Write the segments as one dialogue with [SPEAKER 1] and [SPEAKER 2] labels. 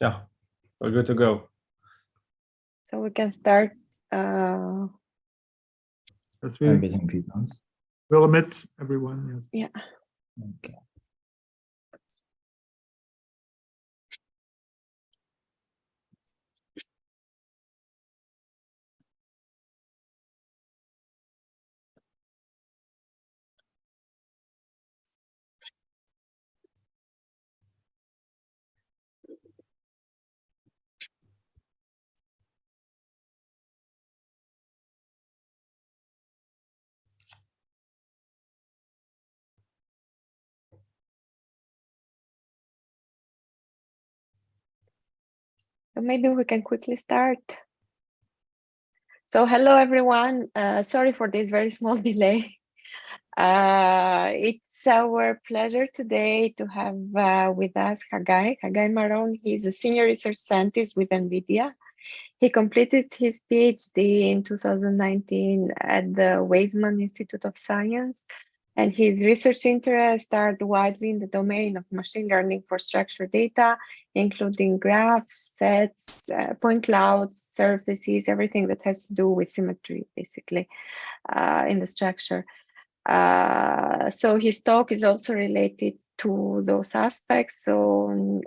[SPEAKER 1] Yeah, we're good to go.
[SPEAKER 2] So we can start.
[SPEAKER 3] Yes, we'll omit everyone.
[SPEAKER 2] Yes.
[SPEAKER 4] Yeah.
[SPEAKER 2] Okay. So maybe we can quickly start. So hello, everyone. Sorry for this very small delay. It's our pleasure today to have with us Hagai Maron. He's a senior research scientist with NVIDIA. He completed his PhD in 2019 at the Weizmann Institute of Science, and his research interests are widely in the domain of machine learning for structured data, including graphs, sets, point clouds, surfaces, everything that has to do with symmetry, basically, in the structure. So his talk is also related to those aspects. So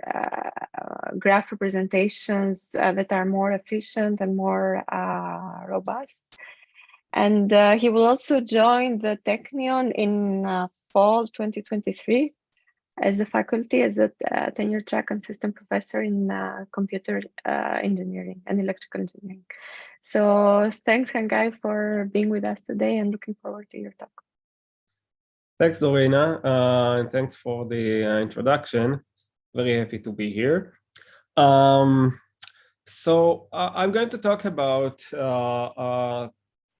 [SPEAKER 2] graph representations that are more efficient and more robust. And he will also join the Technion in fall 2023 as a faculty, as a tenure track and system professor in computer engineering and electrical engineering. So thanks, Hagai, for being with us today and looking forward to your talk.
[SPEAKER 1] Thanks, Dorina, and thanks for the introduction. Very happy to be here. So I'm going to talk about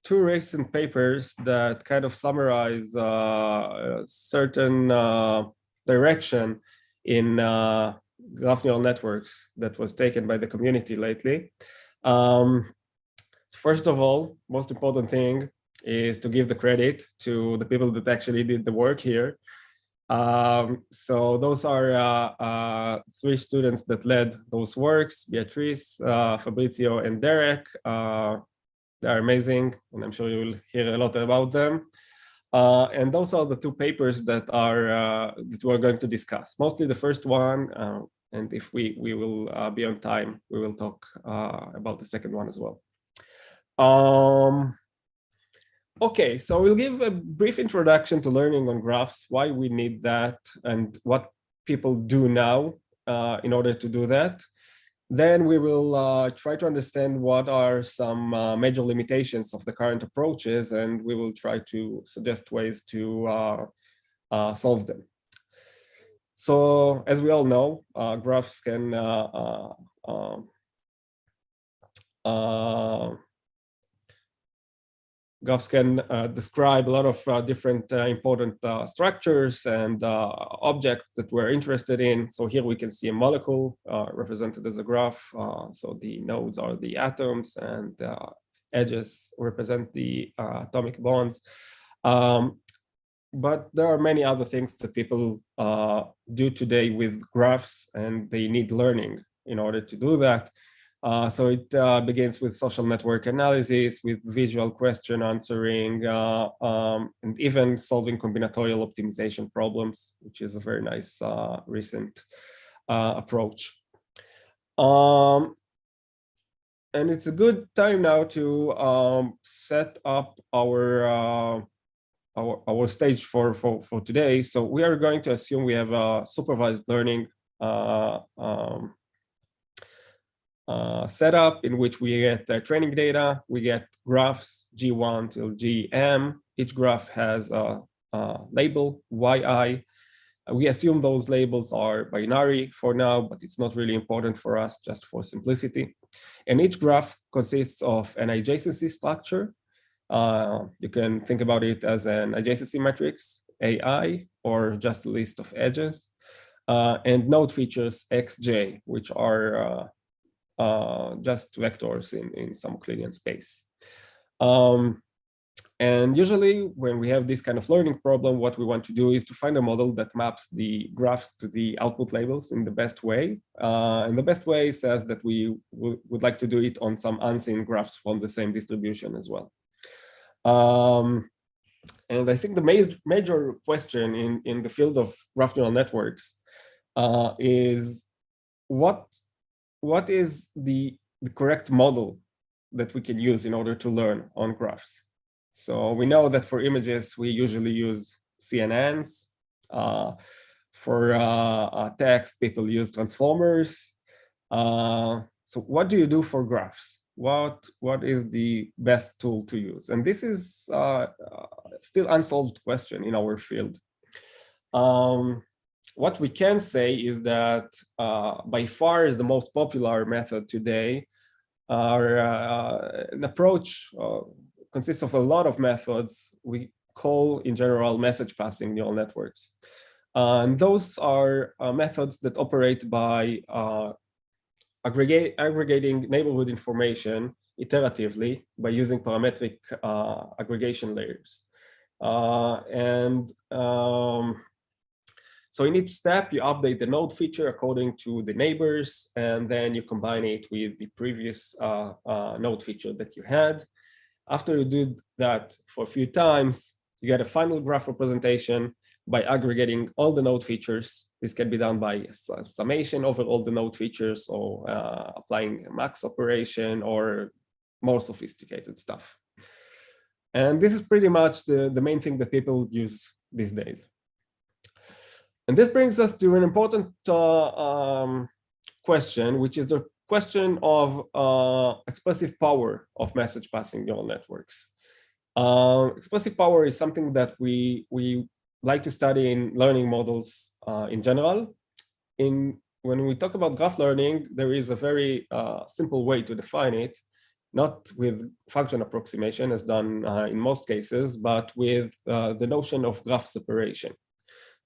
[SPEAKER 1] two recent papers that kind of summarize certain direction in graph neural networks that was taken by the community lately. First of all, most important thing is to give the credit to the people that actually did the work here. So those are three students that led those works: Beatrice, Fabrizio, and Derek. They're amazing, and I'm sure you will hear a lot about them. And those are the two papers that we're going to discuss. Mostly the first one, and if we will be on time, we will talk about the second one as well. Okay, so we'll give a brief introduction to learning on graphs, why we need that, and what people do now in order to do that. Then we will try to understand what are some major limitations of the current approaches, and we will try to suggest ways to solve them. So, as we all know, graphs can describe a lot of different important structures and objects that we're interested in. So here we can see a molecule represented as a graph. So the nodes are the atoms and the edges represent the atomic bonds. But there are many other things that people do today with graphs, and they need learning in order to do that. So it begins with social network analysis, with visual question answering, and even solving combinatorial optimization problems, which is a very nice recent approach. And it's a good time now to set up our stage for today. So we are going to assume we have a supervised learning setup in which we get training data, we get graphs G1 till GM. Each graph has a label, YI. We assume those labels are binary for now, but it's not really important for us, just for simplicity. And each graph consists of an adjacency structure. You can think about it as an adjacency matrix, AI, or just a list of edges, and node features xj, which are just vectors in some Euclidean space. And usually when we have this kind of learning problem, what we want to do is to find a model that maps the graphs to the output labels in the best way. And the best way says that we would like to do it on some unseen graphs from the same distribution as well. And I think the major question in the field of graph neural networks is what is the correct model that we can use in order to learn on graphs. So we know that for images, we usually use CNNs. For text, people use transformers. So what do you do for graphs? What is the best tool to use? And this is still unsolved question in our field. What we can say is that by far is the most popular method today. An approach consists of a lot of methods we call in general message passing neural networks. And those are methods that operate by aggregating neighborhood information iteratively by using parametric aggregation layers. So in each step, you update the node feature according to the neighbors, and then you combine it with the previous node feature that you had. After you did that for a few times, you get a final graph representation by aggregating all the node features. This can be done by summation over all the node features, or applying a max operation, or more sophisticated stuff. And this is pretty much the main thing that people use these days. And this brings us to an important question, which is the question of expressive power of message passing neural networks. Expressive power is something that we like to study in learning models in general. When we talk about graph learning, there is a very simple way to define it, not with function approximation as done in most cases, but with the notion of graph separation.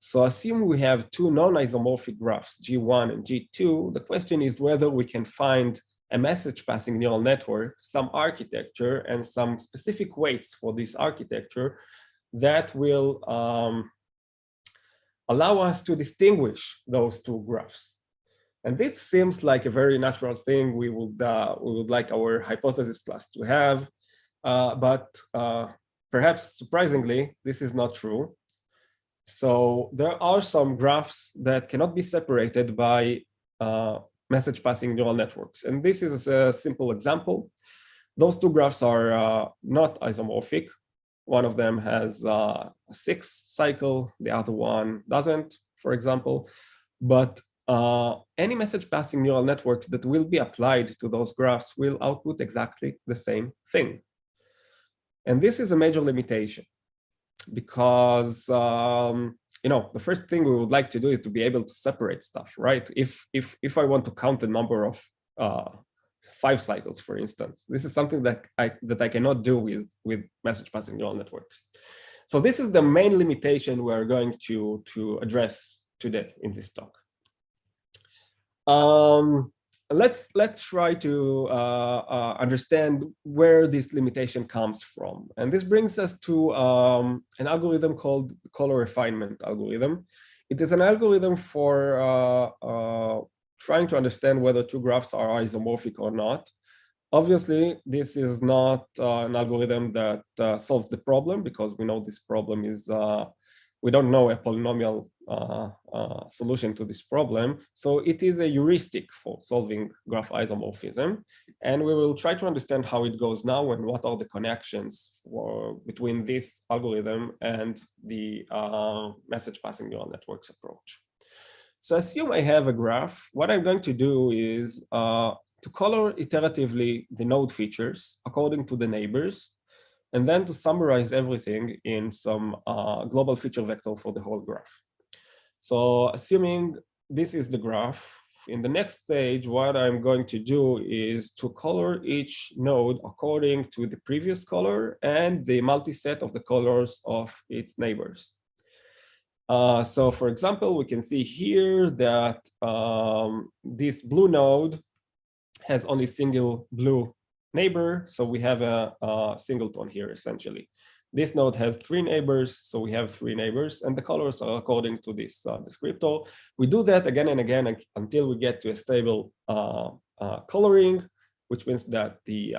[SPEAKER 1] So assume we have two non-isomorphic graphs, G1 and G2. The question is whether we can find a message passing neural network, some architecture, and some specific weights for this architecture that will allow us to distinguish those two graphs. And this seems like a very natural thing we would like our hypothesis class to have, but perhaps surprisingly, this is not true. So there are some graphs that cannot be separated by message passing neural networks. And this is a simple example. Those two graphs are not isomorphic. One of them has a 6 cycle, the other one doesn't, for example. But any message passing neural network that will be applied to those graphs will output exactly the same thing. And this is a major limitation, because the first thing we would like to do is to be able to separate stuff, right? If I want to count the number of 5 cycles, for instance, this is something that I cannot do with message passing neural networks. So this is the main limitation we're going to address today in this talk. Let's try to understand where this limitation comes from. And this brings us to an algorithm called color refinement algorithm. It is an algorithm for trying to understand whether two graphs are isomorphic or not. Obviously, this is not an algorithm that solves the problem, because we know this problem is, we don't know a polynomial solution to this problem. So it is a heuristic for solving graph isomorphism. And we will try to understand how it goes now and what are the connections between this algorithm and the message passing neural networks approach. So assume I have a graph. What I'm going to do is to color iteratively the node features according to the neighbors, and then to summarize everything in some global feature vector for the whole graph. So assuming this is the graph, in the next stage, what I'm going to do is to color each node according to the previous color and the multi-set of the colors of its neighbors. So for example, we can see here that this blue node has only single blue neighbor, so we have a singleton here essentially. This node has 3 neighbors, so we have 3 neighbors, and the colors are according to this descriptor. We do that again and again until we get to a stable coloring, which means that the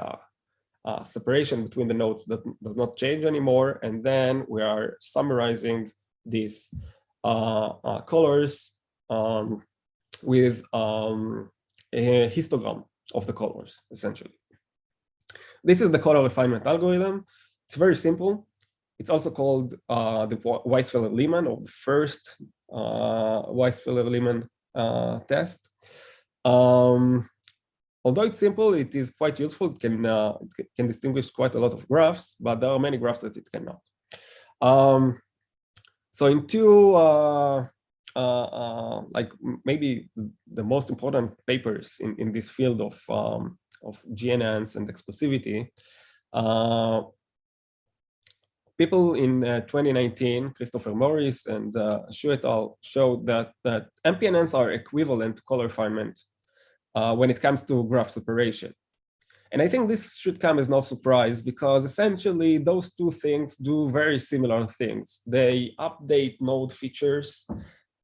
[SPEAKER 1] separation between the nodes does not change anymore. And then we are summarizing these colors with a histogram of the colors, essentially. This is the color refinement algorithm. It's very simple. It's also called the Weisfelder-Lehmann, or the first Weisfelder-Lehmann test. Although it's simple, it is quite useful. It can distinguish quite a lot of graphs, but there are many graphs that it cannot. So in two, like maybe the most important papers in this field of GNNs and exclusivity, people in 2019, Christopher Morris and Xu et al. Showed that MPNNs are equivalent to color refinement when it comes to graph separation. And I think this should come as no surprise, because essentially those two things do very similar things. They update node features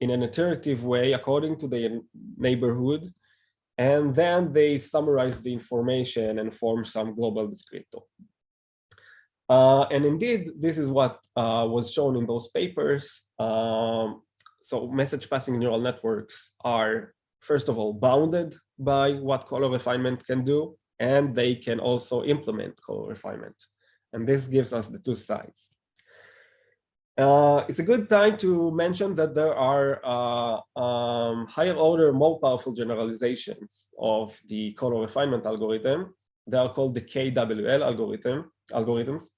[SPEAKER 1] in an iterative way according to their neighborhood, and then they summarize the information and form some global descriptor. And indeed, this is what was shown in those papers. So message passing neural networks are, first of all, bounded by what color refinement can do, and they can also implement color refinement. And this gives us the two sides. It's a good time to mention that there are higher order, more powerful generalizations of the color refinement algorithm. They are called the KWL algorithms.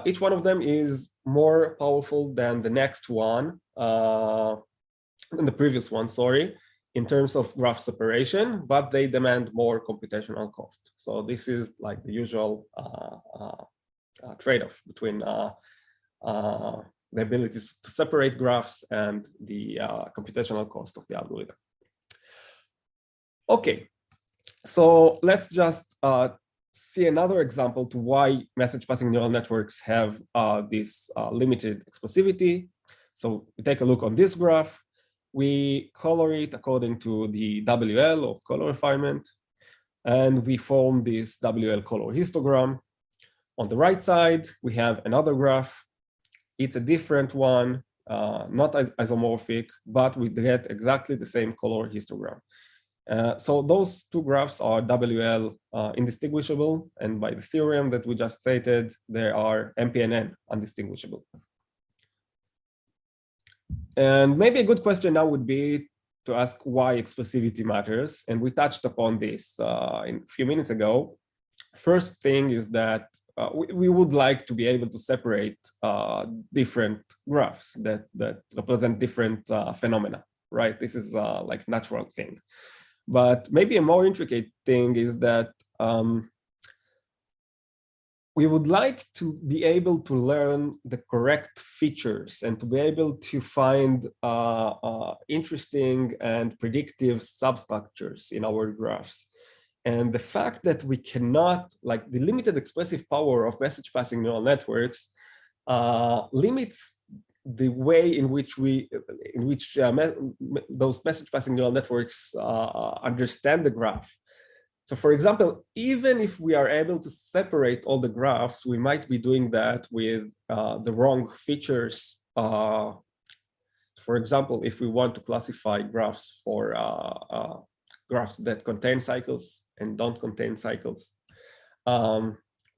[SPEAKER 1] Each one of them is more powerful than the next one, than the previous one, sorry, in terms of graph separation, but they demand more computational cost. So this is like the usual trade-off between the ability to separate graphs and the computational cost of the algorithm. Okay, so let's just see another example to why message passing neural networks have this limited expressivity. So we take a look on this graph. We color it according to the WL, or color refinement, and we form this WL color histogram. On the right side, we have another graph. It's a different one, not isomorphic, but we get exactly the same color histogram. So those two graphs are WL indistinguishable, and by the theorem that we just stated, they are MPNN undistinguishable. And maybe a good question now would be to ask why expressivity matters. And we touched upon this a few minutes ago. First thing is that we would like to be able to separate different graphs that represent different phenomena, right? This is like natural thing. But maybe a more intricate thing is that we would like to be able to learn the correct features and to be able to find interesting and predictive substructures in our graphs. And the fact that we cannot, like the limited expressive power of message passing neural networks limits the way in which those message passing neural networks understand the graph. So for example, even if we are able to separate all the graphs, we might be doing that with the wrong features. For example, if we want to classify graphs for graphs that contain cycles and don't contain cycles,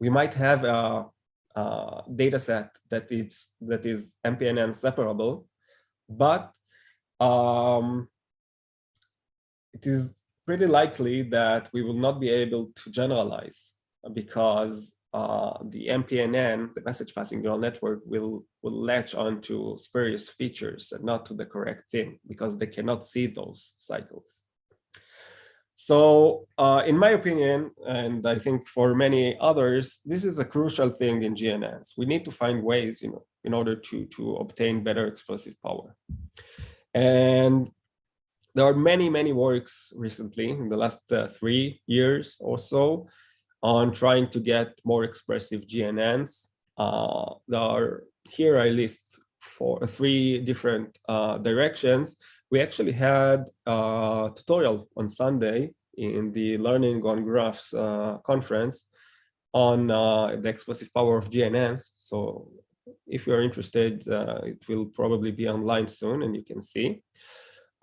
[SPEAKER 1] we might have a data set that is MPNN separable, but it is pretty likely that we will not be able to generalize, because the MPNN, the message passing neural network, will latch onto spurious features and not to the correct thing, because they cannot see those cycles. So in my opinion, and I think for many others, this is a crucial thing in GNNs. We need to find ways, in order to obtain better expressive power. And there are many works recently, in the last 3 years or so, on trying to get more expressive GNNs. Here I list three different directions. We actually had a tutorial on Sunday in the Learning on Graphs conference on the expressive power of GNNs. So if you're interested, it will probably be online soon and you can see.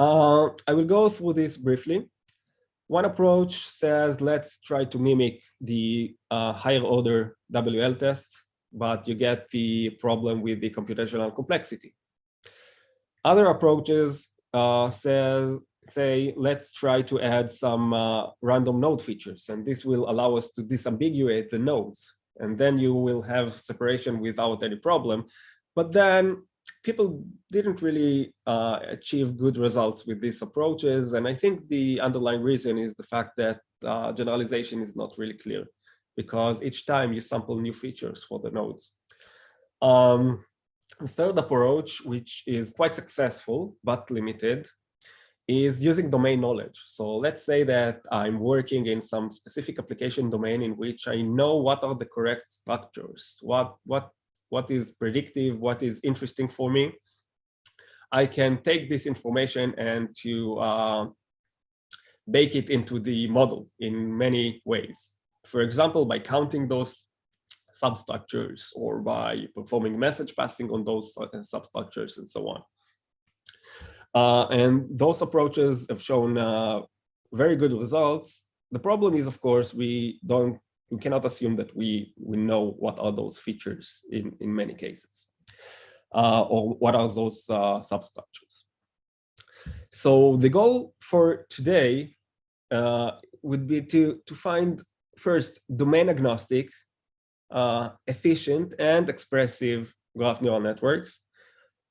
[SPEAKER 1] I will go through this briefly. One approach says, let's try to mimic the higher order WL tests, but you get the problem with the computational complexity. Other approaches say, let's try to add some random node features, and this will allow us to disambiguate the nodes, and then you will have separation without any problem. But then people didn't really achieve good results with these approaches, and I think the underlying reason is the fact that generalization is not really clear, because each time you sample new features for the nodes. The third approach, which is quite successful but limited, is using domain knowledge. So let's say that I'm working in some specific application domain in which I know what are the correct structures, what is predictive, what is interesting for me. I can take this information and to bake it into the model in many ways. For example, by counting those substructures or by performing message passing on those substructures and so on. And those approaches have shown very good results. The problem is, of course, we cannot assume that we know what are those features in many cases, or what are those substructures. So the goal for today would be to find first domain agnostic, efficient and expressive graph neural networks.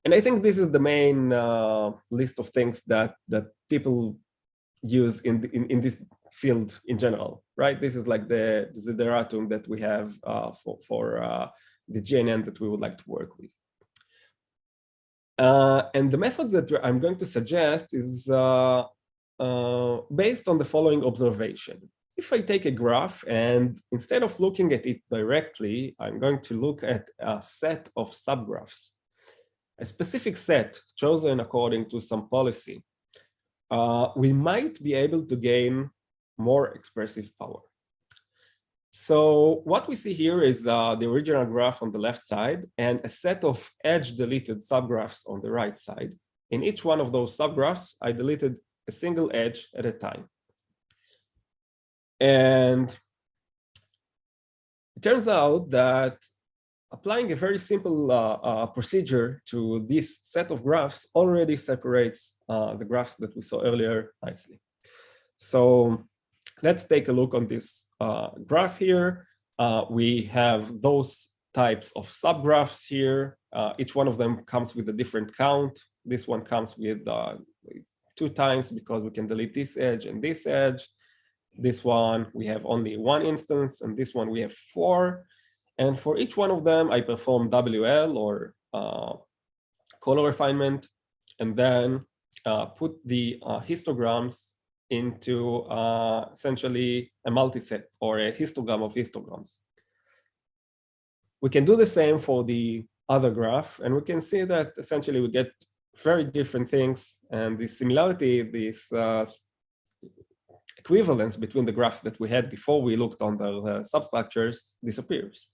[SPEAKER 1] And I think this is the main list of things that people use in this field in general, right? This is like the desideratum that we have for the GNN that we would like to work with. And the method that I'm going to suggest is based on the following observation. If I take a graph and instead of looking at it directly, I'm going to look at a set of subgraphs, a specific set chosen according to some policy, we might be able to gain more expressive power. So what we see here is the original graph on the left side and a set of edge-deleted subgraphs on the right side. In each one of those subgraphs, I deleted a single edge at a time. And it turns out that applying a very simple procedure to this set of graphs already separates the graphs that we saw earlier nicely. So let's take a look on this graph here. We have those types of subgraphs here. Each one of them comes with a different count. This one comes with 2 times because we can delete this edge and this edge. This one, we have only 1 instance, and this one we have 4. And for each one of them, I perform WL or color refinement, and then put the histograms into essentially a multiset or a histogram of histograms. We can do the same for the other graph, and we can see that essentially we get very different things, and the similarity, this equivalence between the graphs that we had before we looked on the substructures disappears.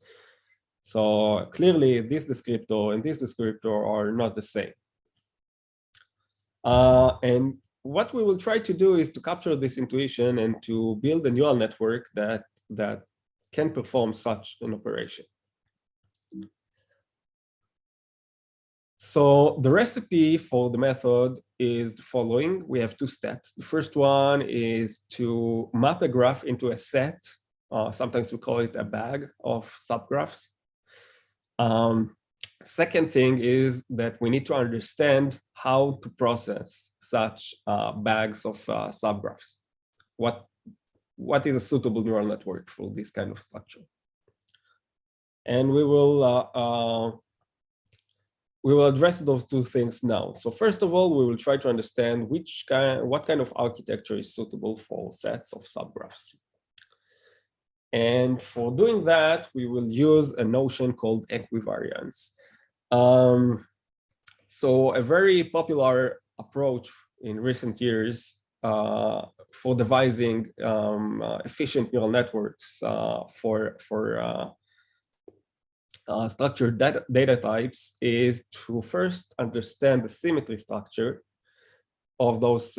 [SPEAKER 1] So clearly this descriptor and this descriptor are not the same. And what we will try to do is to capture this intuition and to build a neural network that can perform such an operation. So the recipe for the method is the following. We have 2 steps. The first one is to map a graph into a set. Sometimes we call it a bag of subgraphs. Second thing is that we need to understand how to process such bags of subgraphs. What is a suitable neural network for this kind of structure? And we will address those 2 things now. So first of all, we will try to understand what kind of architecture is suitable for sets of subgraphs. And for doing that, we will use a notion called equivariance. So a very popular approach in recent years for devising efficient neural networks for structured data types is to first understand the symmetry structure of those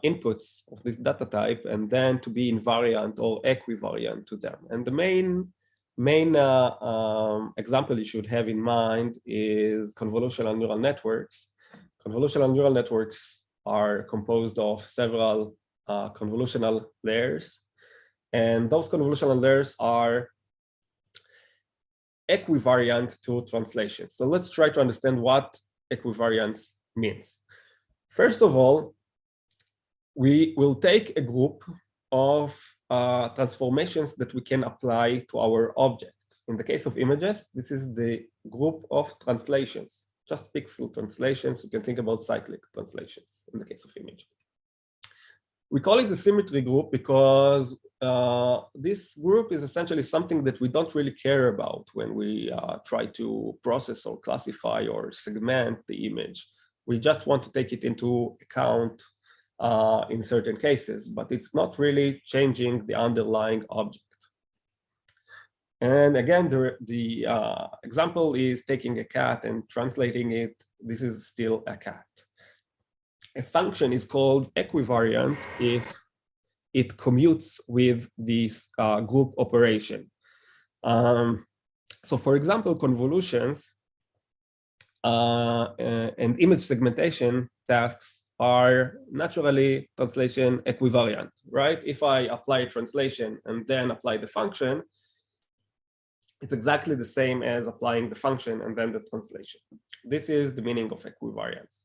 [SPEAKER 1] inputs of this data type, and then to be invariant or equivariant to them. And the main example you should have in mind is convolutional neural networks. Convolutional neural networks are composed of several convolutional layers, and those convolutional layers are equivariant to translations. So let's try to understand what equivariance means. First of all, we will take a group of transformations that we can apply to our objects. In the case of images, this is the group of translations, just pixel translations. You can think about cyclic translations in the case of image. We call it the symmetry group because this group is essentially something that we don't really care about when we try to process or classify or segment the image. We just want to take it into account in certain cases, but it's not really changing the underlying object. And again, the example is taking a cat and translating it. This is still a cat. A function is called equivariant if it commutes with this group operation. So for example, convolutions and image segmentation tasks are naturally translation equivariant, right? If I apply a translation and then apply the function, it's exactly the same as applying the function and then the translation. This is the meaning of equivariance.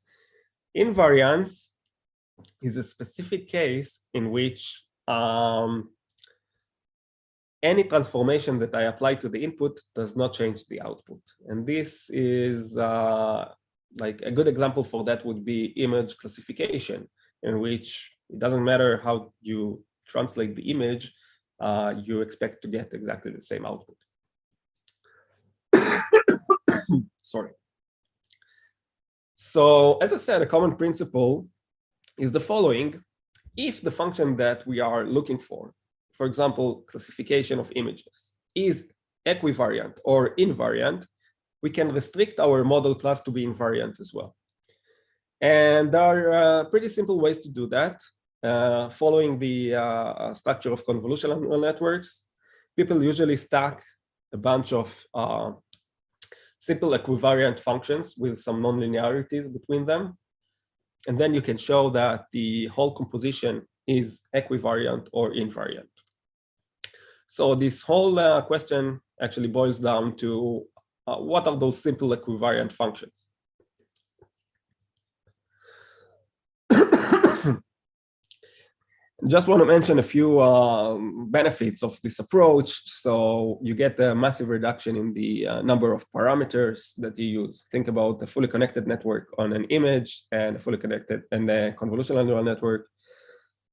[SPEAKER 1] Invariance is a specific case in which any transformation that I apply to the input does not change the output. And this is like a good example for that would be image classification, in which it doesn't matter how you translate the image, you expect to get exactly the same output. Sorry. So as I said, a common principle is the following. If the function that we are looking for example, classification of images, is equivariant or invariant, we can restrict our model class to be invariant as well. And there are pretty simple ways to do that. Following the structure of convolutional neural networks, people usually stack a bunch of simple equivariant functions with some nonlinearities between them. And then you can show that the whole composition is equivariant or invariant. So this whole question actually boils down to what are those simple equivariant functions? Just want to mention a few benefits of this approach. So you get a massive reduction in the number of parameters that you use. Think about a fully connected network on an image and a fully connected and a convolutional neural network.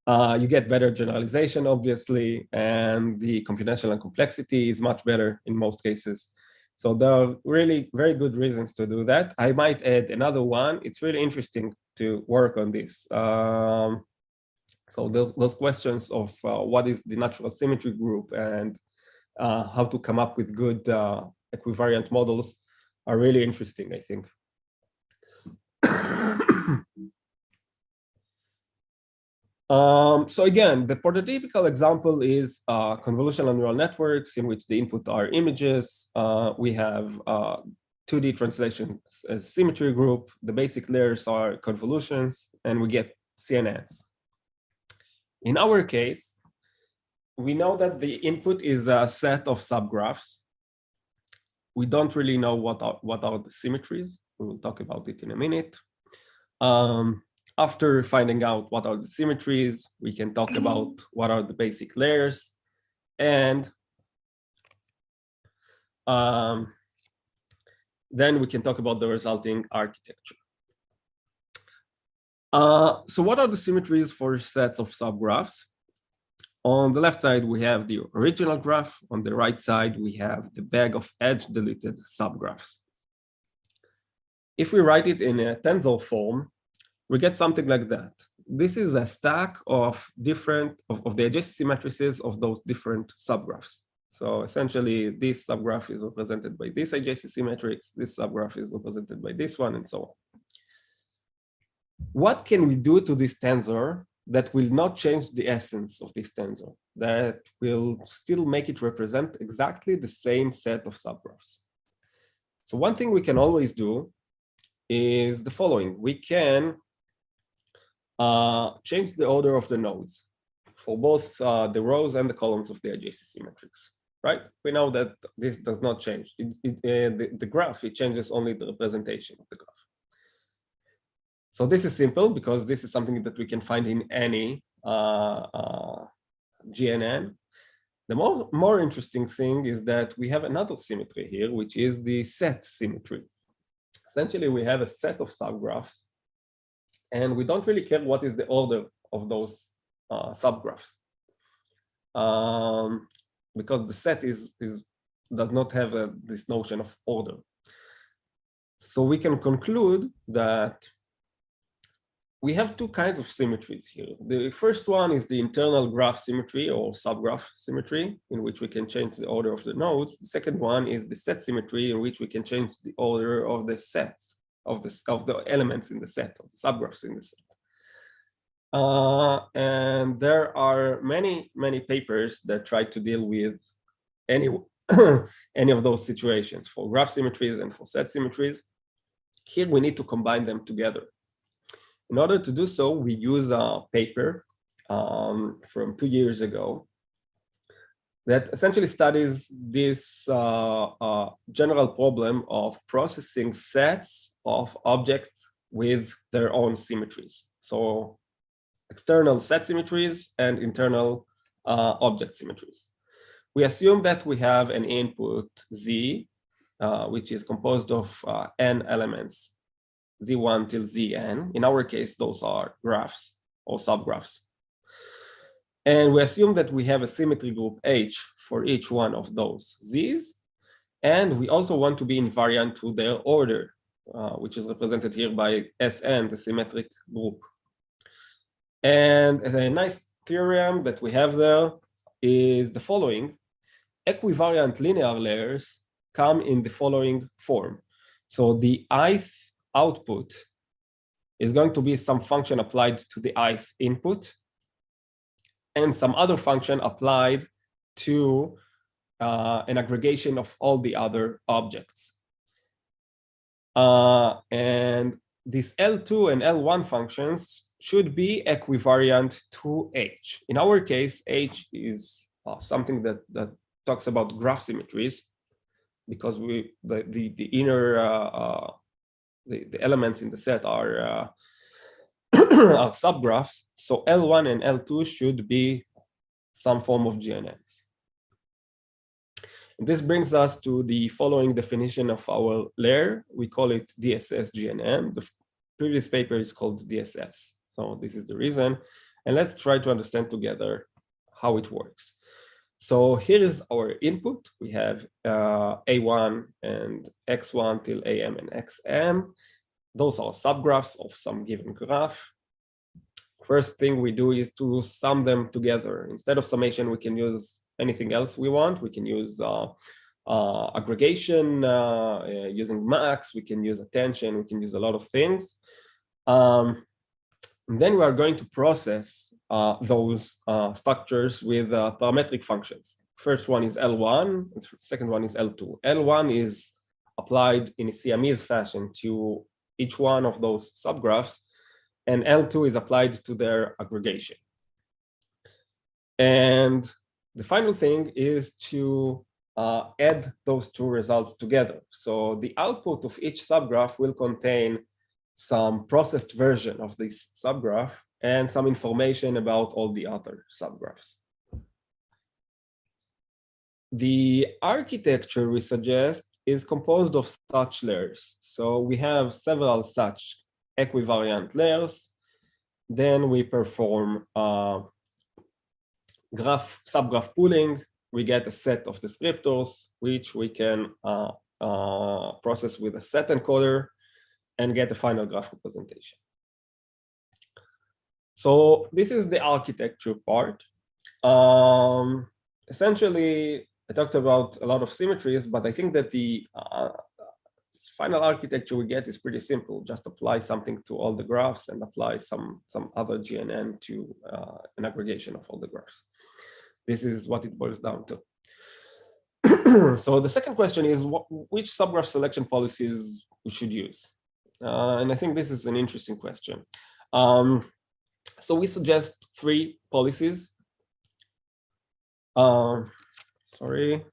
[SPEAKER 1] You get better generalization, obviously, and the computational complexity is much better in most cases. So there are really very good reasons to do that. I might add another one. It's really interesting to work on this. So those questions of what is the natural symmetry group and how to come up with good equivariant models are really interesting, I think. So again, the prototypical example is convolutional neural networks in which the input are images. We have 2D translations as symmetry group. The basic layers are convolutions, and we get CNNs. In our case, we know that the input is a set of subgraphs. We don't really know what are the symmetries. We will talk about it in a minute. After finding out what are the symmetries, we can talk about what are the basic layers, and then we can talk about the resulting architecture. So what are the symmetries for sets of subgraphs? On the left side, we have the original graph. On the right side, we have the bag of edge-deleted subgraphs. If we write it in a tensor form, we get something like that. This is a stack of different of the adjacency matrices of those different subgraphs. So essentially, this subgraph is represented by this adjacency matrix, this subgraph is represented by this one, and so on. What can we do to this tensor that will not change the essence of this tensor, that will still make it represent exactly the same set of subgraphs? So one thing we can always do is the following. We can change the order of the nodes for both the rows and the columns of the adjacency matrix, right? We know that this does not change. The graph, it changes only the representation of the graph. So this is simple because this is something that we can find in any GNN. The more interesting thing is that we have another symmetry here, which is the set symmetry. Essentially, we have a set of subgraphs, and we don't really care what is the order of those subgraphs, because the set does not have this notion of order. So we can conclude that we have two kinds of symmetries here. The first one is the internal graph symmetry or subgraph symmetry, in which we can change the order of the nodes. The second one is the set symmetry, in which we can change the order of the sets, of the elements in the set, of the subgraphs in the set. And there are many papers that try to deal with any of those situations for graph symmetries and for set symmetries. Here we need to combine them together. In order to do so, we use a paper from 2 years ago that essentially studies this general problem of processing sets of objects with their own symmetries. So external set symmetries and internal object symmetries. We assume that we have an input Z, which is composed of n elements, Z1 till Zn. In our case, those are graphs or subgraphs. And we assume that we have a symmetry group H for each one of those Z's. And we also want to be invariant to their order, which is represented here by Sn, the symmetric group. And a nice theorem that we have there is the following. Equivariant linear layers come in the following form. So the ith output is going to be some function applied to the ith input and some other function applied to an aggregation of all the other objects. And these L2 and L1 functions should be equivariant to H. In our case, H is something that talks about graph symmetries, because the inner the elements in the set are are subgraphs. So L1 and L2 should be some form of GNNs. And this brings us to the following definition of our layer. We call it DSS GNN. The previous paper is called DSS. So this is the reason. And let's try to understand together how it works. So here is our input. We have A1 and X1 till AM and XM. Those are subgraphs of some given graph. First thing we do is to sum them together. Instead of summation, we can use anything else we want. We can use aggregation using max. We can use attention. We can use a lot of things. And then we are going to process those structures with parametric functions. First one is L1, second one is L2. L1 is applied in a Siamese fashion to each one of those subgraphs, and L2 is applied to their aggregation. And the final thing is to add those two results together. So the output of each subgraph will contain some processed version of this subgraph and some information about all the other subgraphs. The architecture we suggest is composed of such layers. So we have several such equivariant layers. Then we perform subgraph pooling, we get a set of descriptors, which we can process with a set encoder and get a final graph representation. So this is the architecture part. Essentially, I talked about a lot of symmetries, but I think that the final architecture we get is pretty simple. Just apply something to all the graphs and apply some other GNN to an aggregation of all the graphs. This is what it boils down to. So the second question is which subgraph selection policies we should use? And I think this is an interesting question. So we suggest 3 policies. Sorry.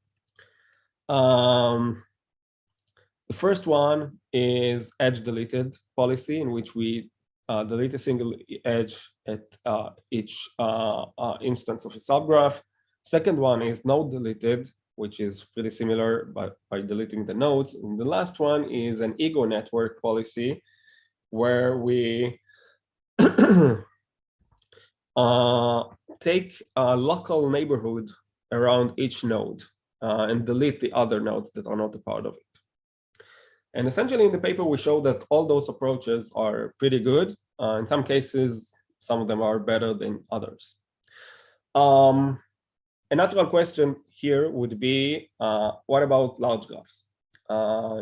[SPEAKER 1] The first one is edge deleted policy, in which we delete a single edge at each instance of a subgraph. Second one is node deleted, which is pretty similar by deleting the nodes. And the last one is an ego network policy, where we take a local neighborhood around each node and delete the other nodes that are not a part of it. And essentially in the paper, we show that all those approaches are pretty good. In some cases, some of them are better than others. A natural question here would be, what about large graphs?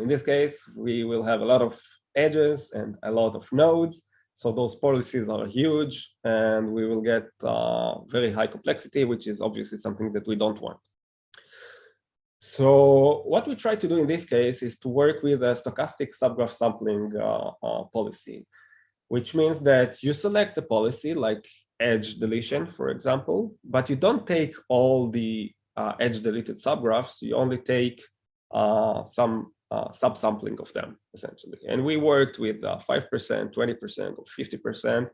[SPEAKER 1] In this case, we will have a lot of edges and a lot of nodes. So those policies are huge, and we will get very high complexity, which is obviously something that we don't want. So what we try to do in this case is to work with a stochastic subgraph sampling policy, which means that you select a policy like edge deletion, for example, but you don't take all the edge deleted subgraphs. You only take some subsampling of them, essentially. And we worked with 5%, 20%, or 50%.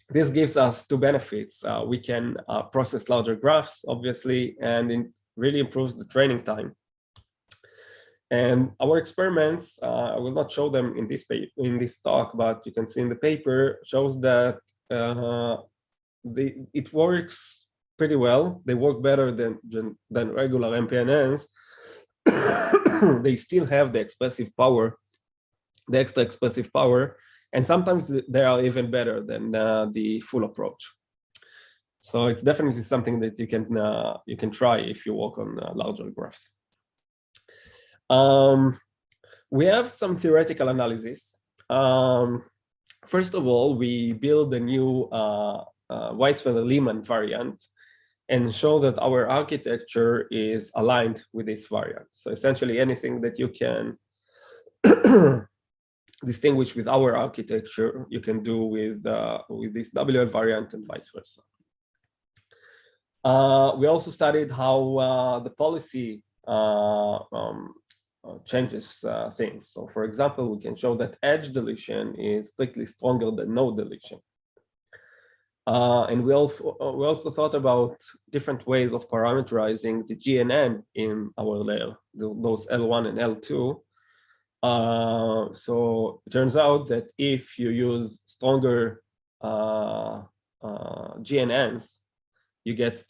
[SPEAKER 1] This gives us 2 benefits. We can process larger graphs, obviously, and it really improves the training time. And our experiments, I will not show them in this talk, but you can see in the paper, shows that it works pretty well. They work better than regular MPNNs. They still have the expressive power, the extra expressive power, and sometimes they are even better than the full approach. So it's definitely something that you can try if you work on larger graphs. We have some theoretical analysis. First of all, we build a new Weisfelder-Lehmann variant and show that our architecture is aligned with this variant. So essentially anything that you can distinguish with our architecture, you can do with this WL variant and vice versa. We also studied how the policy changes things. So for example, we can show that edge deletion is strictly stronger than node deletion. And we also thought about different ways of parameterizing the GNN in our layer, those L1 and L2. So it turns out that if you use stronger GNNs, you get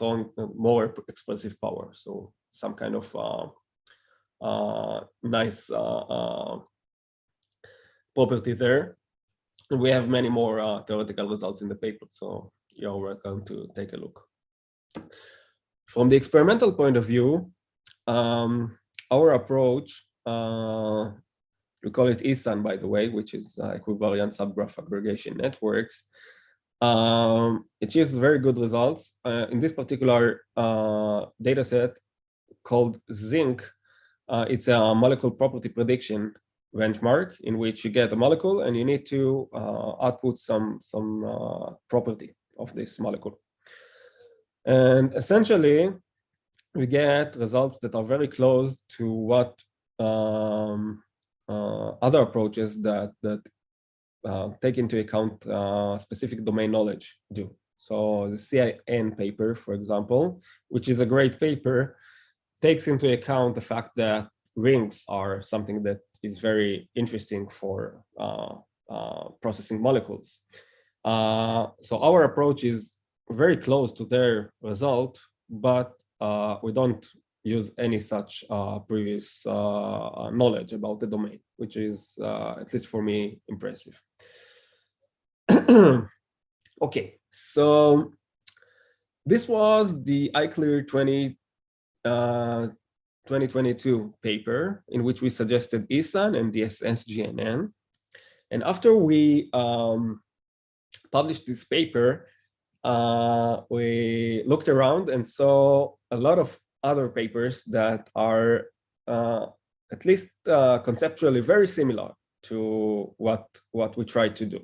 [SPEAKER 1] more expressive power. So some kind of nice property there. And we have many more theoretical results in the paper, so you're welcome to take a look. From the experimental point of view, our approach, we call it ESAN, by the way, which is Equivariant Subgraph Aggregation Networks. It achieves very good results. In this particular data set called Zinc, it's a molecule property prediction benchmark in which you get a molecule and you need to output some property of this molecule. And essentially, we get results that are very close to what other approaches that take into account specific domain knowledge do. So the CIN paper, for example, which is a great paper, takes into account the fact that rings are something that is very interesting for processing molecules. So our approach is very close to their result, but we don't use any such previous knowledge about the domain, which is, at least for me, impressive. Okay, so this was the iClear 2022 paper in which we suggested ESAN and DSS-GNN. And after we published this paper, we looked around and saw a lot of other papers that are at least conceptually very similar to what we tried to do.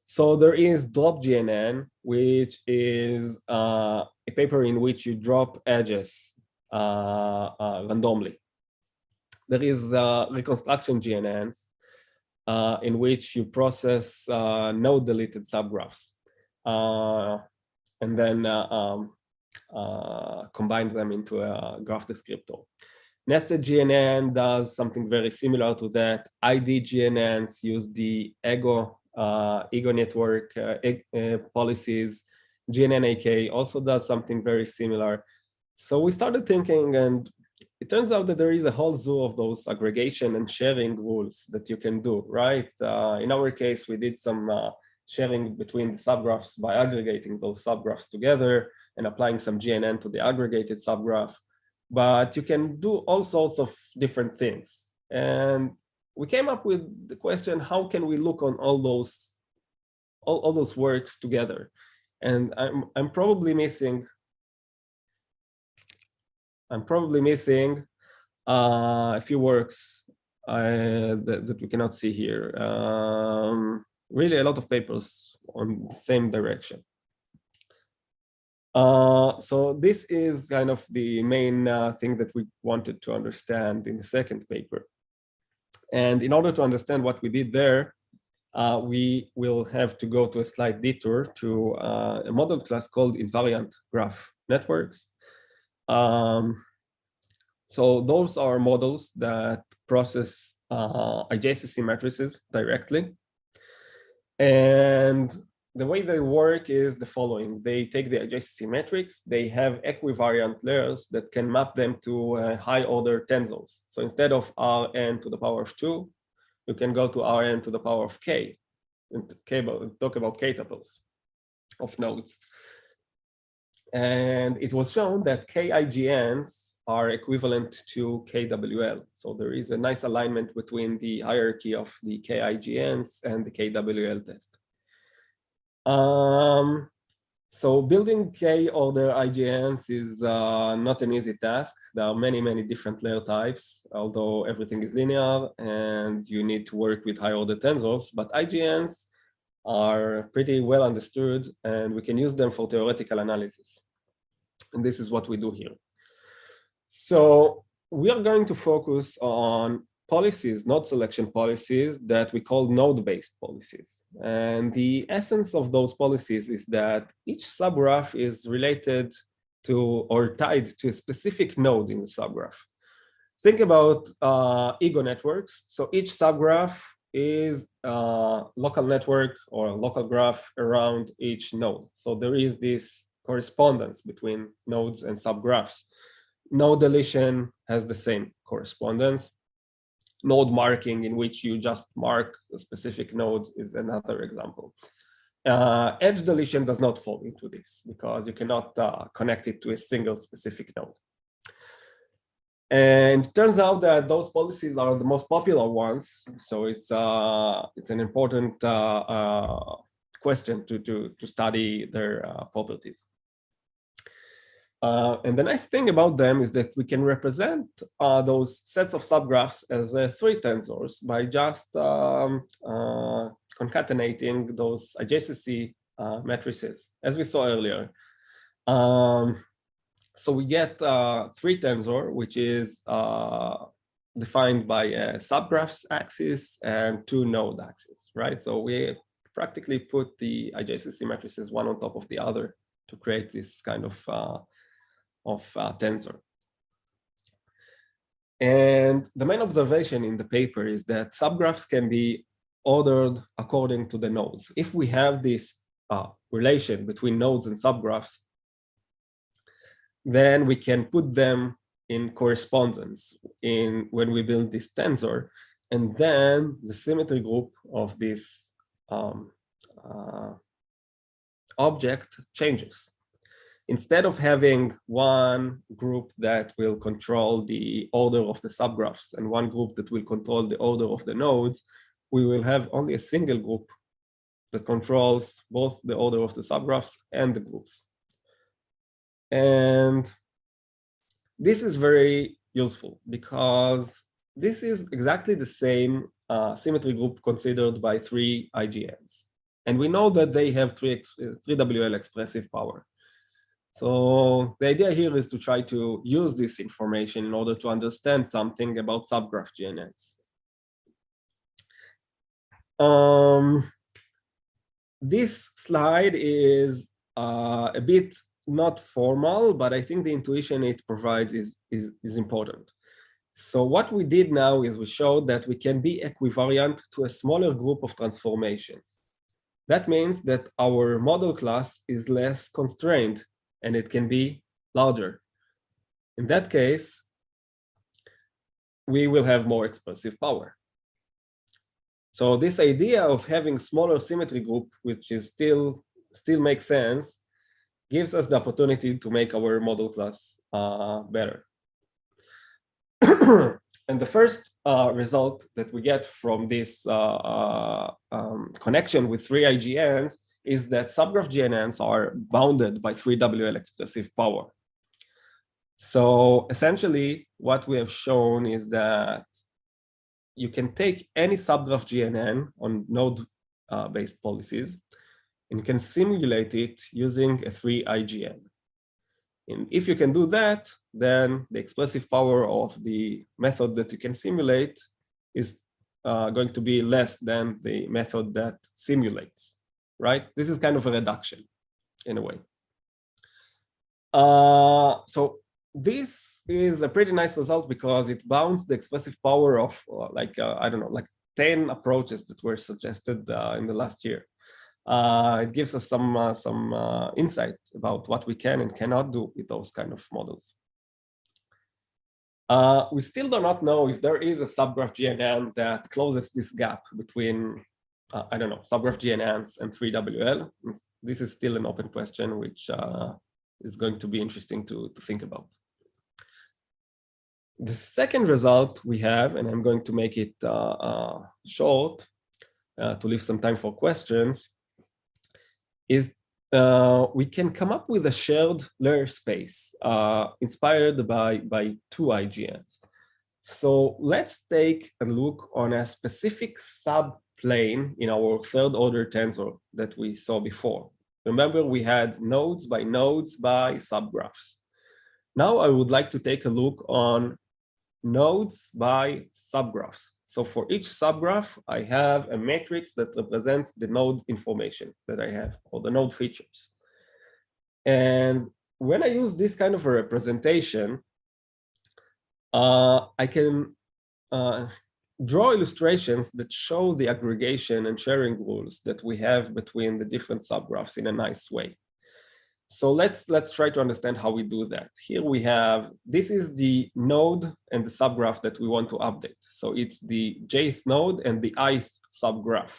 [SPEAKER 1] So there is drop-GNN, which is a paper in which you drop edges randomly. There is reconstruction GNNs, in which you process node-deleted subgraphs and then combine them into a graph descriptor. Nested GNN does something very similar to that. ID GNNs use the ego network policies. GNN-AK also does something very similar. So we started thinking, and it turns out that there is a whole zoo of those aggregation and sharing rules that you can do, right? In our case, we did some sharing between the subgraphs by aggregating those subgraphs together and applying some GNN to the aggregated subgraph. But you can do all sorts of different things. And we came up with the question, how can we look on all those works together? And I'm probably missing a few works that we cannot see here. Really a lot of papers on the same direction. So this is kind of the main thing that we wanted to understand in the second paper. And in order to understand what we did there, we will have to go to a slight detour to a model class called Invariant graph networks. So those are models that process adjacency matrices directly. And the way they work is the following. They take the adjacency matrix, they have equivariant layers that can map them to high order tensors. So instead of Rn to the power of 2, you can go to Rn to the power of k, and talk about k-tuples of nodes. And it was shown that KIGNs are equivalent to KWL. So there is a nice alignment between the hierarchy of the KIGNs and the KWL test. So building K-order IGNs is not an easy task. There are many, many different layer types, although everything is linear and you need to work with high-order tensors, but IGNs are pretty well understood and we can use them for theoretical analysis. And this is what we do here. So we are going to focus on policies, node selection policies that we call node-based policies. And the essence of those policies is that each subgraph is related to or tied to a specific node in the subgraph. Think about ego networks. So each subgraph is a local network or a local graph around each node. So there is this correspondence between nodes and subgraphs. Node deletion has the same correspondence. Node marking, in which you just mark a specific node, is another example. Edge deletion does not fall into this because you cannot connect it to a single specific node. And it turns out that those policies are the most popular ones. So it's an important question to study their properties. And the nice thing about them is that we can represent those sets of subgraphs as 3 tensors by just concatenating those adjacency matrices, as we saw earlier. So we get 3 tensor, which is defined by a subgraphs axis and 2 node axes, right? So we practically put the adjacency matrices one on top of the other to create this kind of tensor. And the main observation in the paper is that subgraphs can be ordered according to the nodes. If we have this relation between nodes and subgraphs, then we can put them in correspondence when we build this tensor, and then the symmetry group of this object changes. Instead of having one group that will control the order of the subgraphs and one group that will control the order of the nodes, we will have only a single group that controls both the order of the subgraphs and the groups. And this is very useful because this is exactly the same symmetry group considered by 3 IGNs. And we know that they have 3 WL expressive power. So the idea here is to try to use this information in order to understand something about subgraph GNNs. This slide is a bit not formal, but I think the intuition it provides is important. So what we did now is we showed that we can be equivariant to a smaller group of transformations. That means that our model class is less constrained and it can be larger. In that case, we will have more expressive power. So this idea of having smaller symmetry group, which is still makes sense, gives us the opportunity to make our model class better. And the first result that we get from this connection with 3 IGNs is that subgraph GNNs are bounded by 3 WL expressive power. So essentially, what we have shown is that you can take any subgraph GNN on node-based policies, and you can simulate it using a 3 IGN. And if you can do that, then the expressive power of the method that you can simulate is going to be less than the method that simulates, right? This is kind of a reduction in a way. So this is a pretty nice result because it bounds the expressive power of I don't know, like 10 approaches that were suggested in the last year. It gives us some insight about what we can and cannot do with those kind of models. We still do not know if there is a subgraph GNN that closes this gap between, I don't know, subgraph GNNs and 3WL. This is still an open question, which is going to be interesting to think about. The second result we have, and I'm going to make it short to leave some time for questions, is we can come up with a shared layer space inspired by 2 IGNs. So let's take a look on a specific subplane in our third order tensor that we saw before. Remember, we had nodes by subgraphs. Now I would like to take a look on nodes by subgraphs. So for each subgraph, I have a matrix that represents the node information that I have, or the node features. And when I use this kind of a representation, I can draw illustrations that show the aggregation and sharing rules that we have between the different subgraphs in a nice way. So let's try to understand how we do that. Here we have, this is the node and the subgraph that we want to update. So it's the jth node and the ith subgraph.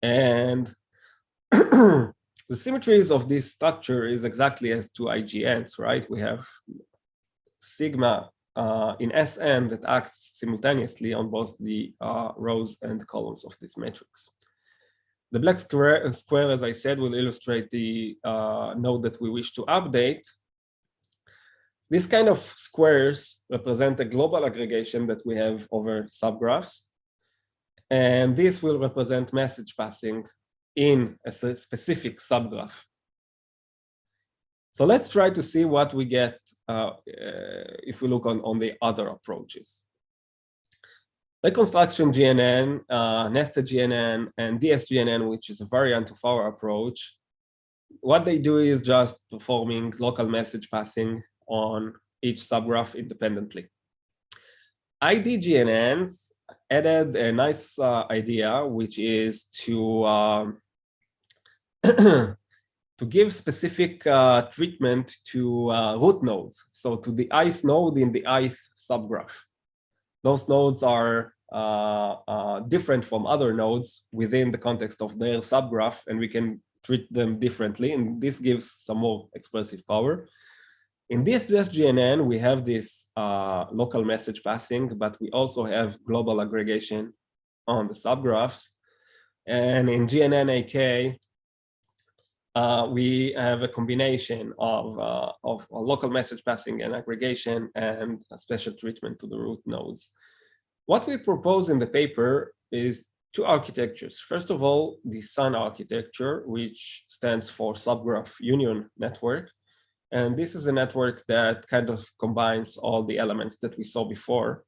[SPEAKER 1] And the symmetries of this structure is exactly as 2 IGNs, right? We have sigma in Sn that acts simultaneously on both the rows and columns of this matrix. The black square, as I said, will illustrate the node that we wish to update. This kind of squares represent a global aggregation that we have over subgraphs. And this will represent message passing in a specific subgraph. So let's try to see what we get if we look on the other approaches. Reconstruction GNN, nested GNN, and DSGNN, which is a variant of our approach, what they do is just performing local message passing on each subgraph independently. IDGNNs added a nice idea, which is to to give specific treatment to root nodes, so to the ith node in the ith subgraph. Those nodes are different from other nodes within the context of their subgraph, and we can treat them differently, and this gives some more expressive power. In this GNN, we have this local message passing, but we also have global aggregation on the subgraphs. And in GNN-AK, we have a combination of local message passing and aggregation and a special treatment to the root nodes. What we propose in the paper is two architectures. First of all, the SUN architecture, which stands for Subgraph Union Network. And this is a network that kind of combines all the elements that we saw before.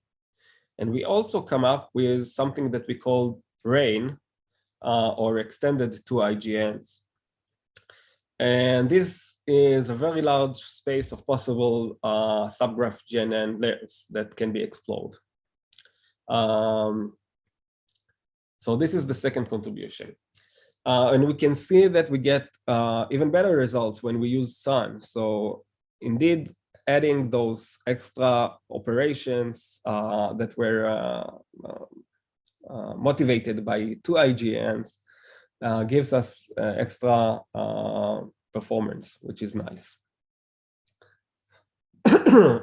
[SPEAKER 1] And we also come up with something that we call RAIN, or extended 2IGNs. And this is a very large space of possible subgraph GNN layers that can be explored. So this is the second contribution. And we can see that we get even better results when we use SUN. So indeed, adding those extra operations that were motivated by 2IGNs gives us extra performance, which is nice.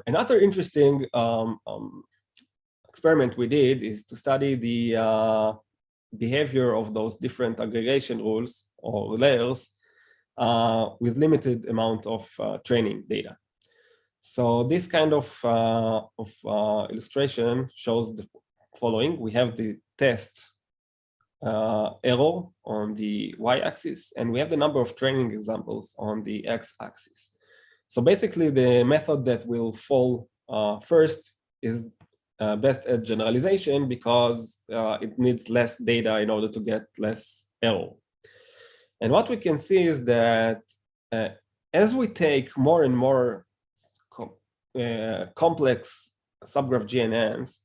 [SPEAKER 1] Another interesting experiment we did is to study the behavior of those different aggregation rules or layers with limited amount of training data. So this kind of illustration shows the following. We have the test error on the y-axis, and we have the number of training examples on the x-axis. So basically, the method that will fall first is best at generalization because it needs less data in order to get less error. And what we can see is that as we take more and more complex subgraph GNNs,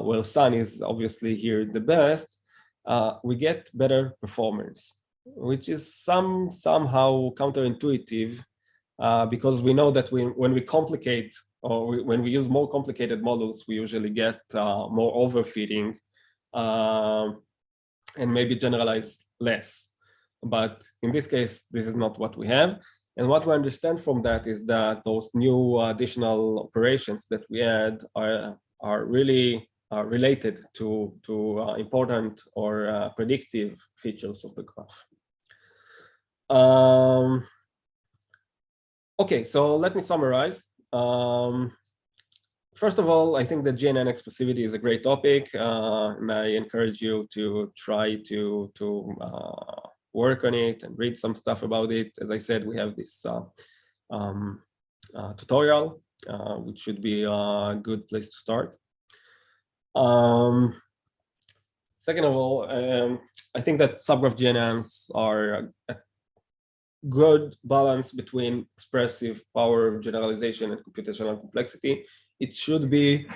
[SPEAKER 1] where SUN is obviously here the best, we get better performance, which is somehow counterintuitive because we know that when we complicate or when we use more complicated models, we usually get more overfitting and maybe generalize less. But in this case, this is not what we have. And what we understand from that is that those new additional operations that we add are really related to important or predictive features of the graph. Okay, so let me summarize. First of all, I think that GNN expressivity is a great topic, and I encourage you to try to work on it and read some stuff about it. As I said, we have this tutorial, which should be a good place to start. Second of all, I think that subgraph GNNs are a good balance between expressive power, generalization, and computational complexity. It should be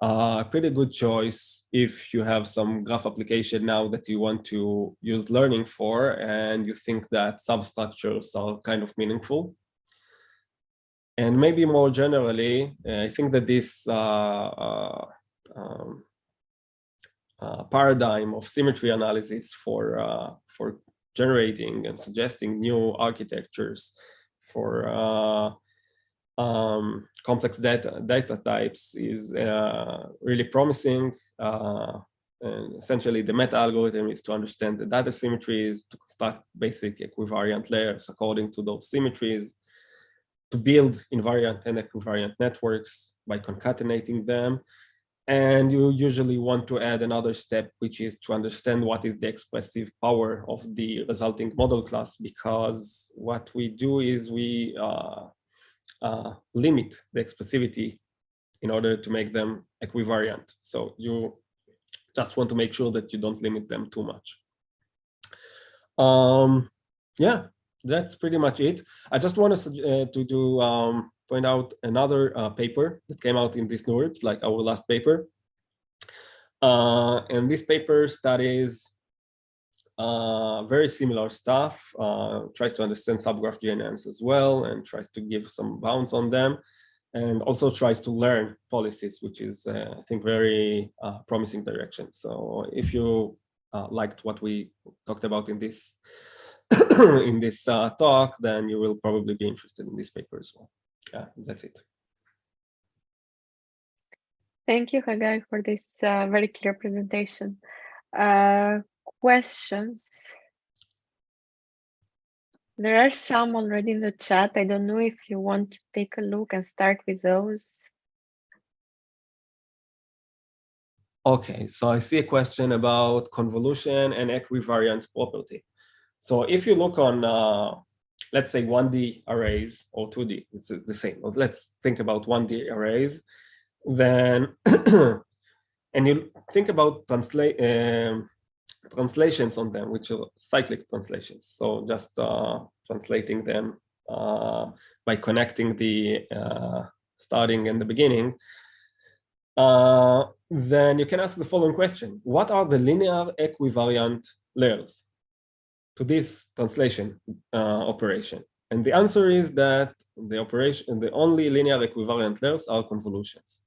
[SPEAKER 1] a pretty good choice if you have some graph application now that you want to use learning for, and you think that substructures are kind of meaningful. And maybe more generally, I think that this paradigm of symmetry analysis for generating and suggesting new architectures for complex data types is really promising. And essentially, the meta algorithm is to understand the data symmetries, to construct basic equivariant layers according to those symmetries, to build invariant and equivariant networks by concatenating them. And you usually want to add another step, which is to understand what is the expressive power of the resulting model class, because what we do is we limit the expressivity in order to make them equivariant. So you just want to make sure that you don't limit them too much. Yeah, that's pretty much it. I just want to point out another paper that came out in this NURBS, like our last paper. And this paper studies very similar stuff, tries to understand subgraph GNNs as well, and tries to give some bounds on them, and also tries to learn policies, which is, I think, very promising direction. So if you liked what we talked about in this in this talk, then you will probably be interested in this paper as well. Yeah, that's it.
[SPEAKER 2] Thank you, Haggai, for this very clear presentation. Questions? There are some already in the chat. I don't know if you want to take a look and start with those.
[SPEAKER 1] Okay, so I see a question about convolution and equivariance property. So if you look on, let's say 1D arrays or 2D, it's the same. Let's think about 1D arrays, then, and you think about translations on them, which are cyclic translations. So just translating them by connecting the starting and the beginning. Then you can ask the following question: what are the linear equivariant layers to this translation operation? And the answer is that the only linear equivariant layers are convolutions.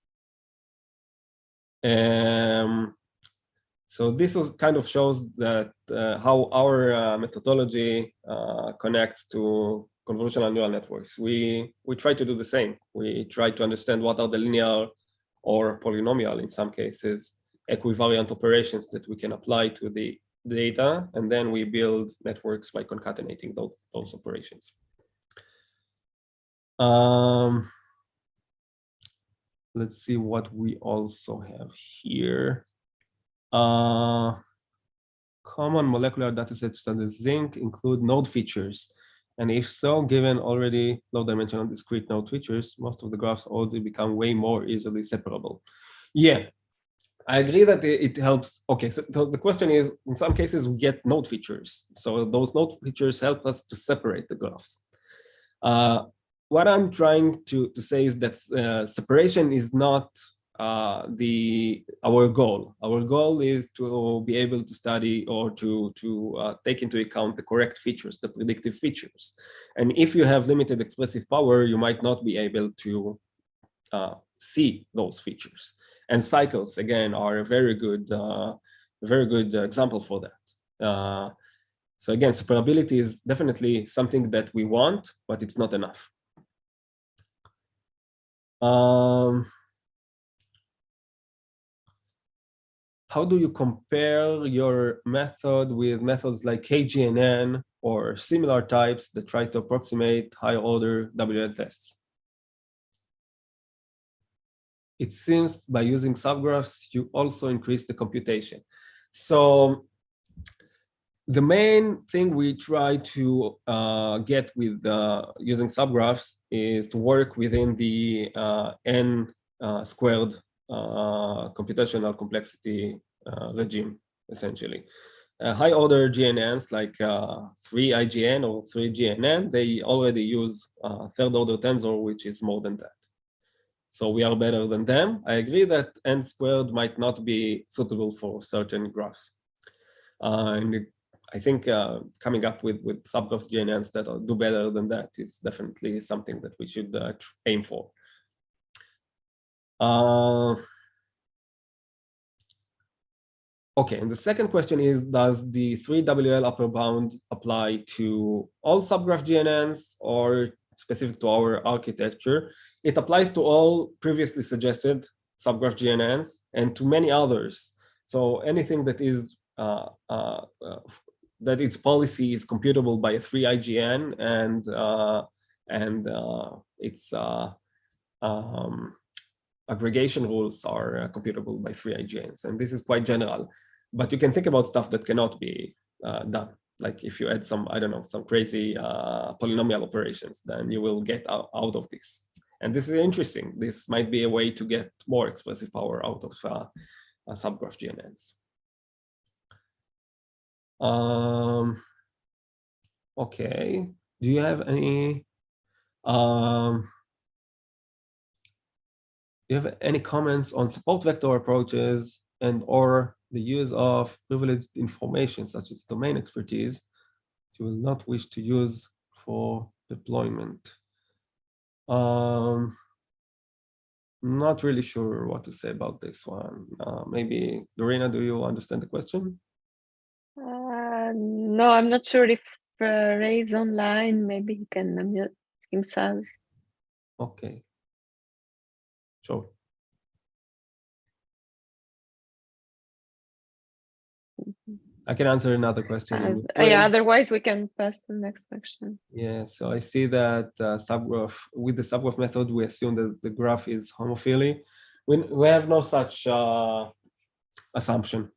[SPEAKER 1] So this kind of shows that how our methodology connects to convolutional neural networks. We try to do the same. We try to understand what are the linear or polynomial, in some cases, equivariant operations that we can apply to the data, and then we build networks by concatenating those operations. Let's see what we also have here. Common molecular datasets such as zinc include node features. And if so, given already low-dimensional discrete node features, most of the graphs already become way more easily separable. Yeah, I agree that it helps. Okay, so the question is, in some cases, we get node features. So those node features help us to separate the graphs. What I'm trying to say is that separation is not our goal. Our goal is to be able to study or to take into account the correct features, the predictive features. And if you have limited expressive power, you might not be able to see those features. And cycles, again, are a very good example for that. So again, separability is definitely something that we want, but it's not enough. How do you compare your method with methods like KGNN or similar types that try to approximate higher order WL tests? It seems by using subgraphs, you also increase the computation. So the main thing we try to get with using subgraphs is to work within the n squared computational complexity regime, essentially. High order GNNs like 3IGN or 3GNN, they already use third order tensor, which is more than that. So we are better than them. I agree that n squared might not be suitable for certain graphs. And I think coming up with subgraph GNNs that do better than that is definitely something that we should aim for. Okay, and the second question is, does the 3WL upper bound apply to all subgraph GNNs or specific to our architecture? It applies to all previously suggested subgraph GNNs and to many others. So anything that is that its policy is computable by a 3IGN and its aggregation rules are computable by 3IGNs, and this is quite general. But you can think about stuff that cannot be done. Like if you add some, I don't know, some crazy polynomial operations, then you will get out of this. And this is interesting. This might be a way to get more expressive power out of subgraph GNNs. Okay, do you have any comments on support vector approaches and or the use of privileged information such as domain expertise you will not wish to use for deployment. Not really sure what to say about this one. Maybe Dorina, do you understand the question?
[SPEAKER 2] No, I'm not sure if Ray's online. Maybe he can unmute himself.
[SPEAKER 1] Okay. Sure. I can answer another question.
[SPEAKER 2] Yeah, otherwise we can pass to the next question.
[SPEAKER 1] Yeah, so I see that subgraph, with the subgraph method, we assume that the graph is homophily. We have no such assumption.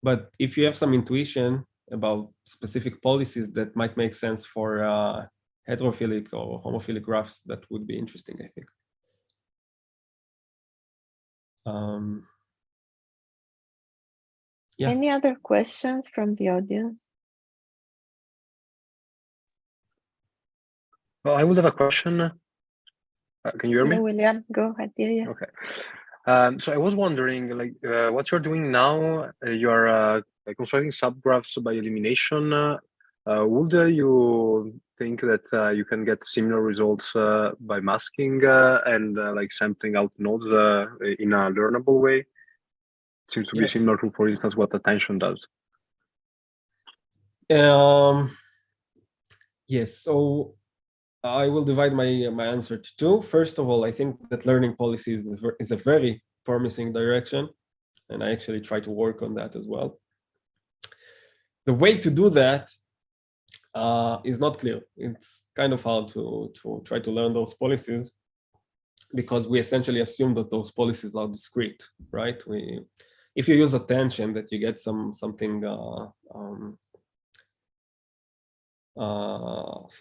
[SPEAKER 1] But if you have some intuition about specific policies that might make sense for heterophilic or homophilic graphs, that would be interesting, I think. Yeah.
[SPEAKER 2] Any other questions from the audience?
[SPEAKER 4] Well, I would have a question. Can you hear me?
[SPEAKER 2] William, go ahead. Yeah.
[SPEAKER 4] Okay. So I was wondering, like, what you're doing now, you're constructing subgraphs by elimination. Would you think that you can get similar results by masking and like sampling out nodes in a learnable way? It seems to be similar to, for instance, what attention does.
[SPEAKER 1] Yes, so I will divide my answer to two. First of all, I think that learning policies is a very promising direction, and I actually try to work on that as well. The way to do that is not clear. It's kind of hard to try to learn those policies because we essentially assume that those policies are discrete, right? If you use attention, that you get something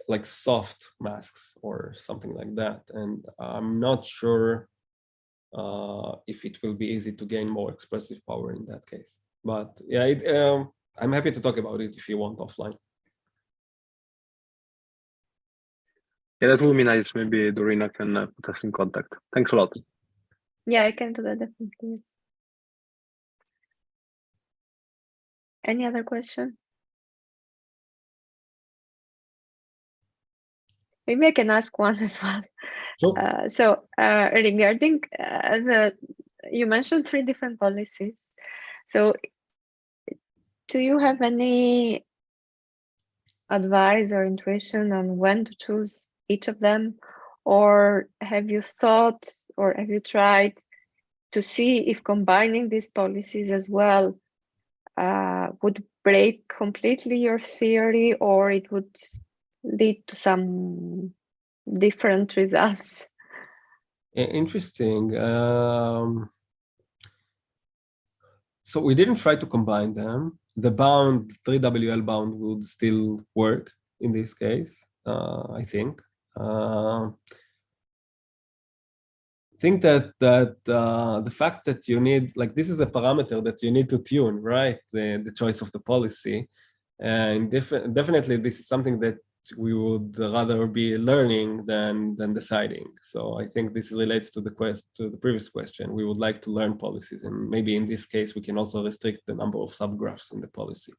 [SPEAKER 1] like soft masks or something like that, and I'm not sure if it will be easy to gain more expressive power in that case. But yeah, I'm happy to talk about it if you want offline.
[SPEAKER 4] Yeah, that would be nice. Maybe Dorina can put us in contact. Thanks a lot.
[SPEAKER 2] Yeah, I can do that definitely. Any other question? Maybe I can ask one as well. Sure. Regarding you mentioned 3 different policies. So do you have any advice or intuition on when to choose each of them? Or have you thought or have you tried to see if combining these policies as well would break completely your theory, or it would lead to some different results?
[SPEAKER 1] Interesting. So we didn't try to combine them. The bound, 3WL bound, would still work in this case, I think. Think that the fact that you need, like, this is a parameter that you need to tune, right? The choice of the policy. And definitely this is something that we would rather be learning than deciding. So I think this relates to the previous question. We would like to learn policies, and maybe in this case we can also restrict the number of subgraphs in the policy,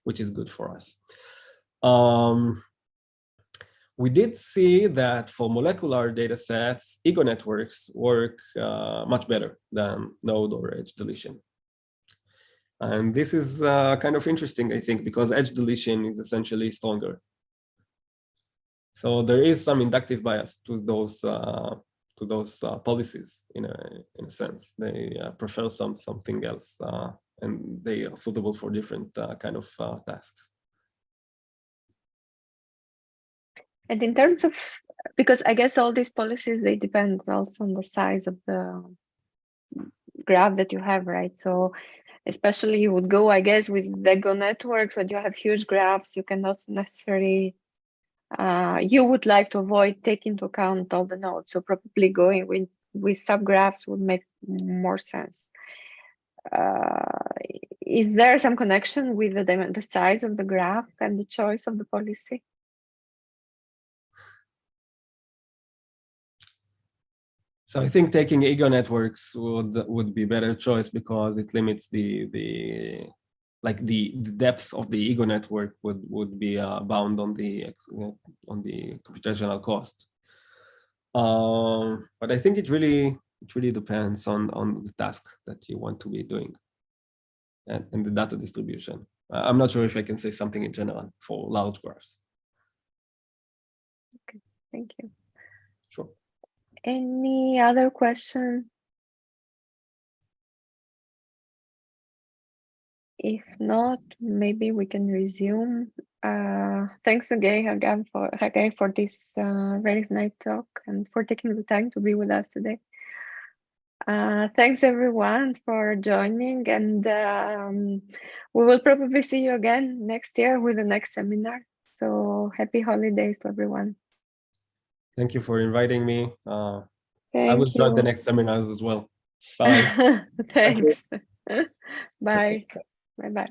[SPEAKER 1] which is good for us. We did see that for molecular data sets, ego networks work much better than node or edge deletion. And this is kind of interesting, I think, because edge deletion is essentially stronger. So there is some inductive bias to those policies in a sense. They prefer something else, and they are suitable for different kind of tasks.
[SPEAKER 2] And in terms of, because I guess all these policies, they depend also on the size of the graph that you have, right? So especially you would go, I guess, with Lego networks, when you have huge graphs, you cannot necessarily, you would like to avoid taking into account all the nodes. So probably going with subgraphs would make more sense. Is there some connection with the size of the graph and the choice of the policy?
[SPEAKER 1] So I think taking ego networks would be a better choice because it limits the depth of the ego network would be bound on the computational cost. But I think it really depends on the task that you want to be doing and the data distribution. I'm not sure if I can say something in general for large graphs.
[SPEAKER 2] Okay, thank you.
[SPEAKER 1] Sure.
[SPEAKER 2] Any other question? If not, maybe we can resume. Thanks again, Hagai, for this very nice talk and for taking the time to be with us today. Thanks everyone for joining, and we will probably see you again next year with the next seminar. So happy holidays to everyone.
[SPEAKER 1] Thank you for inviting me. I
[SPEAKER 2] Thank
[SPEAKER 1] will join the
[SPEAKER 2] you.
[SPEAKER 1] next seminars as well. Bye.
[SPEAKER 2] Thanks. Bye. Bye-bye.